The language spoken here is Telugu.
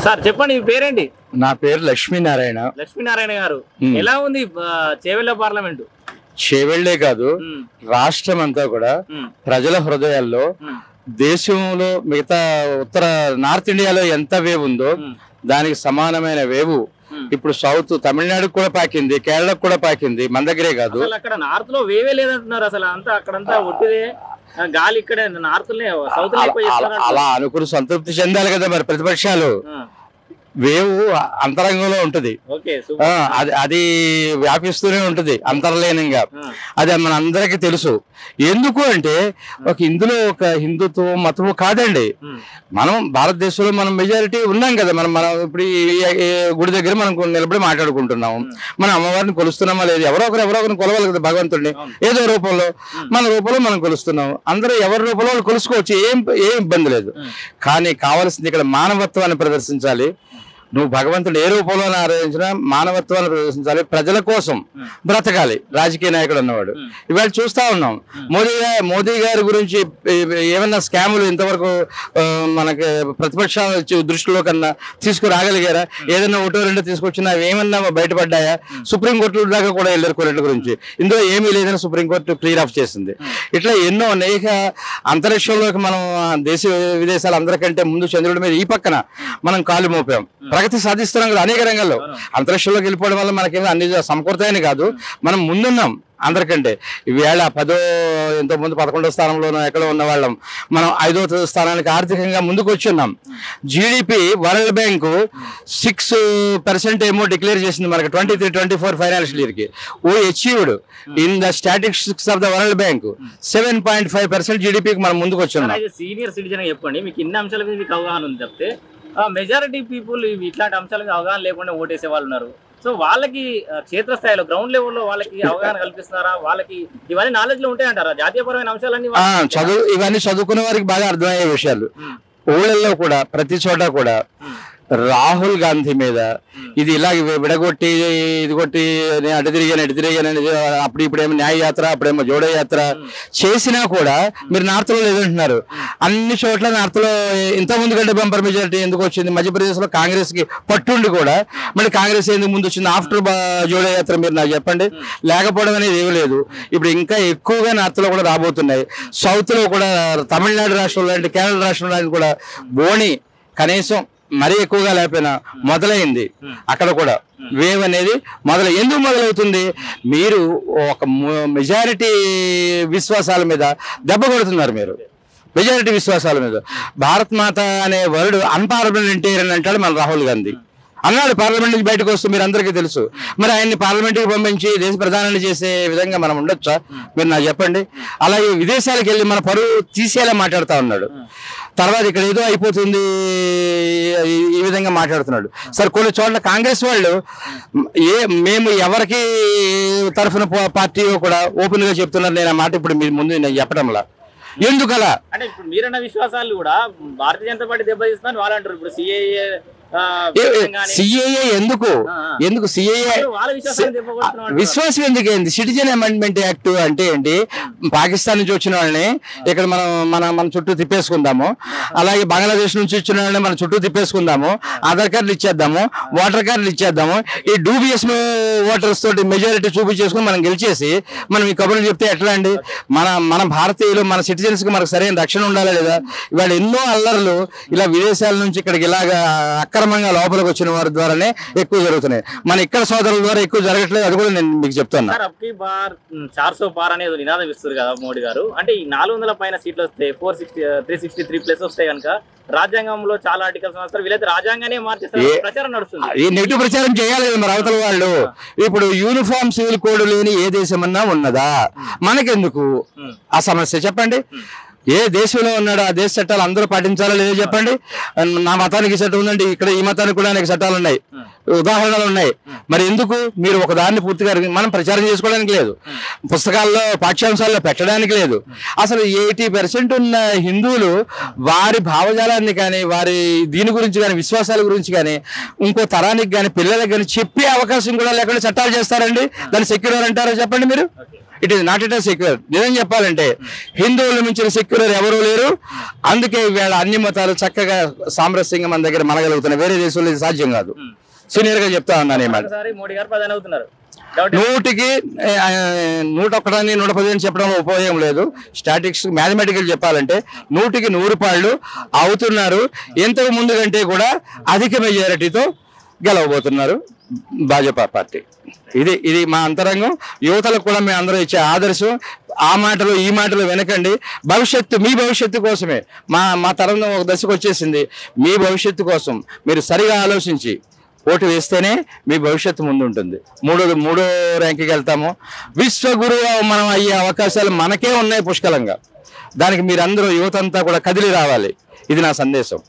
సార్ చెప్పండి మీ పేరేంటి? నా పేరు లక్ష్మీనారాయణ. లక్ష్మీనారాయణ గారు, ఎలా ఉంది చేవెళ్ళ పార్లమెంటు? చేవెళ్లే కాదు, రాష్ట్రం అంతా కూడా ప్రజల హృదయాల్లో, దేశంలో మిగతా ఉత్తర నార్త్ ఇండియాలో ఎంత వేవ్ ఉందో దానికి సమానమైన వేవు ఇప్పుడు సౌత్ తమిళనాడుకు కూడా పాకింది, కేరళకు కూడా పాకింది, మన దగ్గరే కాదు. అక్కడ నార్త్ లో వేవే లేదంటున్నారు. అసలు అంతా అక్కడంతా ఒట్టిదే గాలి, ఇక్కడ నార్త్ సౌత్ అలా అనుకుని సంతృప్తి చెందాలి కదా మరి ప్రతిపక్షాలు. వేవ్ అంతరంగంలో ఉంటది, అది వ్యాపిస్తూనే ఉంటది అంతర్లీనంగా. అది మన అందరికీ తెలుసు. ఎందుకు అంటే ఇందులో ఒక హిందుత్వం మతము కాదండి. మనం భారతదేశంలో మనం మెజారిటీ ఉన్నాం కదా. మనం ఇప్పుడు గుడి దగ్గర మనం నిలబడి మాట్లాడుకుంటున్నాము. మనం అమ్మవారిని కొలుస్తున్నామా లేదు? ఎవరో ఒకరిని కొలవాలి కదా భగవంతుడిని, ఏదో రూపంలో. మన రూపంలో మనం కొలుస్తున్నాము. అందరూ ఎవరి రూపంలో వాళ్ళు కొలుసుకోవచ్చు, ఏం ఇబ్బంది లేదు. కానీ కావాల్సింది ఇక్కడ మానవత్వాన్ని ప్రదర్శించాలి. నువ్వు భగవంతుడు ఏ రూపంలో ఆరాధించినా మానవత్వాన్ని ప్రదర్శించాలి, ప్రజల కోసం బ్రతకాలి రాజకీయ నాయకుడు అన్నవాడు. ఇవాళ చూస్తా ఉన్నాం మోదీ గారి గురించి ఏమన్నా స్కాములు ఇంతవరకు మనకి ప్రతిపక్షాల దృష్టిలో కన్నా తీసుకురాగలిగారా? ఏదైనా ఒకటో రెండో తీసుకొచ్చినా ఏమన్నా బయటపడ్డాయా? సుప్రీంకోర్టు దాకా కూడా వెళ్ళారు కొన్నింటి గురించి. ఇందులో ఏమీ లేదని సుప్రీంకోర్టు క్లియర్ ఆఫ్ చేసింది. ఇట్లా ఎన్నో అనేక అంతరిక్షంలోకి మనం దేశ విదేశాలు అందరికంటే ముందు చంద్రుడి మీద ఈ పక్కన మనం కాలు మోపాం, ప్రగతి సాధిస్తున్నాం కదా అనేక రంగాల్లో. అంతరిక్షంలోకి వెళ్ళిపోవడం వల్ల మనకేమో అన్ని సమకూర్తాయని కాదు, మనం ముందున్నాం అందరికంటే. ఈవేళ ఎంతో ముందు 11వ స్థానంలోనూ ఎక్కడో ఉన్న వాళ్ళం మనం 5వ స్థానానికి ఆర్థికంగా ముందుకు వచ్చున్నాం. జీడిపి వరల్డ్ బ్యాంకు 6% ఏమో డిక్లేర్ చేసింది మనకి 23-24 ఫైనాన్షియల్ ఇయర్ కి. Achieved in the statistics of the world bank 7.5% జీడిపికి మనం ముందుకు వచ్చున్నాం. సీనియర్ సిటిజన్ చెప్పండి, మీకు ఇన్ని అంశాల మీద మీకు అవగాహన ఉంది చెప్తే మెజారిటీ పీపుల్ ఇట్లాంటి అంశాల మీద అవగాహన లేకుండా ఓటేసే వాళ్ళు ఉన్నారు. సో వాళ్ళకి క్షేత్రస్థాయిలో గ్రౌండ్ లెవెల్లో వాళ్ళకి అవగాహన కల్పిస్తున్నారా? వాళ్ళకి ఇవన్నీ నాలెడ్జ్ లో ఉంటాయంటారా? జాతీయపరమైన అంశాలన్నీ ఇవన్నీ చదువుకునే వారికి బాగా అర్థమయ్యే విషయాలు. ఊళ్ళల్లో కూడా ప్రతి చోట కూడా రాహుల్ గాంధీ మీద ఇది ఇలా విడగొట్టి ఇది కొట్టి అటు తిరిగాను ఇప్పుడేమో న్యాయ యాత్ర, అప్పుడేమో జోడో యాత్ర చేసినా కూడా మీరు నార్త్ లో లేదంటున్నారు. అన్ని చోట్ల నార్త్ లో ఇంతకుముందు కంటే బంపర్ మెజారిటీ ఎందుకు వచ్చింది? మధ్యప్రదేశ్ లో కాంగ్రెస్ కి పట్టుండి కూడా మళ్ళీ కాంగ్రెస్ ఎందుకు ముందు వచ్చింది ఆఫ్టర్ జోడో యాత్ర? మీరు నాకు చెప్పండి. లేకపోవడం అనేది ఏమి లేదు. ఇప్పుడు ఇంకా ఎక్కువగా నార్త్ లో కూడా రాబోతున్నాయి. సౌత్ లో కూడా తమిళనాడు రాష్ట్రంలో లాంటి, కేరళ రాష్ట్రం లాంటి కూడా బోని కనీసం మరీ ఎక్కువగా లేకపోయినా మొదలైంది. అక్కడ కూడా వేవ్ అనేది ఎందుకు మొదలవుతుంది? మీరు ఒక మెజారిటీ విశ్వాసాల మీద దెబ్బ కొడుతున్నారు. మీరు మెజారిటీ విశ్వాసాల మీద భారత్ మాత అనే వర్డ్ అన్పార్లమెంటరీ అని అంటాడు మన రాహుల్ గాంధీ. అన్నాడు పార్లమెంట్ నుంచి బయటకు వస్తూ, మీరు అందరికీ తెలుసు. మరి ఆయన్ని పార్లమెంట్కి పంపించి దేశ ప్రధానాన్ని చేసే విధంగా మనం ఉండొచ్చా? మీరు నాకు చెప్పండి. అలాగే విదేశాలకు వెళ్ళి మన పరువు తీసేలా మాట్లాడుతూ ఉన్నాడు. తర్వాత ఇక్కడ ఏదో అయిపోతుంది ఈ విధంగా మాట్లాడుతున్నాడు. సరే కొన్ని చోట్ల కాంగ్రెస్ వాళ్ళు మేము ఎవరికి తరఫున పార్టీ కూడా ఓపెన్ గా చెప్తున్నారు. నేను ఆ మాట ఇప్పుడు మీ ముందు నేను చెప్పడంలా. ఎందుకలా అంటే ఇప్పుడు మీరన్న విశ్వాసాలు కూడా భారతీయ జనతా పార్టీ దెబ్బతీస్తున్నారు వాళ్ళు అంటారు. ఇప్పుడు సిఏఏ ఎందుకు సిఏఏ విశ్వాసం ఎందుకైంది? సిటిజన్ అమెండ్మెంట్ యాక్ట్ అంటే ఏంటి? పాకిస్తాన్ నుంచి వచ్చిన వాళ్ళని ఇక్కడ మన చుట్టూ తిప్పేసుకుందాము, అలాగే బంగ్లాదేశ్ నుంచి వచ్చిన వాళ్ళని మన చుట్టూ తిప్పేసుకుందాము, ఆధార్ కార్డులు ఇచ్చేద్దాము, ఓటర్ కార్డులు ఇచ్చేద్దాము. ఈ డూబియస్ ఓటర్స్ తోటి మెజారిటీ చూపించేసుకుని మనం గెలిచేసి మనం ఈ కబుర్లు చెప్తే ఎట్లా అండి? మన భారతీయులు, మన సిటిజన్స్ కి మనకు సరైన రక్షణ ఉండాలా లేదా? ఇవాళ ఎన్నో అల్లర్లు ఇలా విదేశాల నుంచి ఇక్కడికి ఇలాగా అక్రమంగా లోపలికి వచ్చిన వారి ద్వారానే ఎక్కువ జరుగుతున్నాయి. మన ఇక్కడ సోదరుల ద్వారా ఎక్కువ జరగట్లేదు. అది కూడా నేను మీకు చెప్తాను. 400 పార్ అనేది నినాదం ఇస్తారు కదా మోడీ గారు. అంటే ఈ 400 పైన సీట్లు వస్తే 363 ప్లస్ వస్తాయి కనుక రాజ్యాంగంలో చాలా ఆర్టికల్స్ వస్తారు. వీళ్ళైతే రాజ్యాంగానే మార్చేస్తారు, ప్రచారం నడుస్తుంది. ఈ నెగిటివ్ ప్రచారం చేయాలి కదా మరి అవతల వాళ్ళు. ఇప్పుడు యూనిఫామ్ సివిల్ కోడ్ లేని ఏ దేశమన్నా ఉన్నదా? మనకెందుకు ఆ సమస్య? చెప్పండి. ఏ దేశంలో ఉన్నాడో ఆ దేశ చట్టాలు అందరూ పాటించాలో లేదో చెప్పండి. నా మతానికి చట్టం ఉందండి, ఇక్కడ ఈ మతానికి కూడా అనేక చట్టాలు ఉన్నాయి, ఉదాహరణలు ఉన్నాయి. మరి ఎందుకు మీరు ఒక దాన్ని పూర్తిగా మనం ప్రచారం చేసుకోవడానికి లేదు, పుస్తకాల్లో పాఠ్యాంశాల్లో పెట్టడానికి లేదు. అసలు 80% ఉన్న హిందువులు వారి భావజాలాన్ని కానీ, వారి దీని గురించి కానీ, విశ్వాసాల గురించి కానీ ఇంకో తరానికి కానీ, పిల్లలకు కానీ చెప్పే అవకాశం కూడా లేకుండా చట్టాలు చేస్తారండి. దాన్ని సెక్యులర్ అంటారో చెప్పండి మీరు. It is not at secular. నిజం చెప్పాలంటే హిందువుల మించిన సెక్యులర్ ఎవరూ లేరు. అందుకే వీళ్ళ అన్ని మతాలు చక్కగా సామరస్యంగా మన దగ్గర మనగలుగుతున్నాయి. వేరే దేశంలో ఇది సాధ్యం కాదు. సీనియర్ గా చెప్తా ఉన్నాను ఈ మాట. 100కి 101 110 చెప్పడంలో ఉపయోగం లేదు. స్టాటిక్స్ మ్యాథమెటికల్ చెప్పాలంటే 100కి 100 పాళ్ళు అవుతున్నారు. ఇంతకు ముందు కంటే కూడా అధిక మెజారిటీతో గెలవబోతున్నారు భాజపా పార్టీ. ఇది మా అంతరంగం. యువతలకు కూడా మేము అందరూ ఇచ్చే ఆదర్శం. ఆ మాటలు ఈ మాటలు వినకండి. భవిష్యత్తు మీ భవిష్యత్తు కోసమే. మా తరం ఒక దశకు వచ్చేసింది. మీ భవిష్యత్తు కోసం మీరు సరిగా ఆలోచించి ఓటు వేస్తేనే మీ భవిష్యత్తు ముందు ఉంటుంది. మూడో ర్యాంక్కి వెళ్తాము. విశ్వగురువు మనం అయ్యే అవకాశాలు మనకే ఉన్నాయి పుష్కలంగా. దానికి మీరందరూ యువతంతా కూడా కదిలి రావాలి. ఇది నా సందేశం.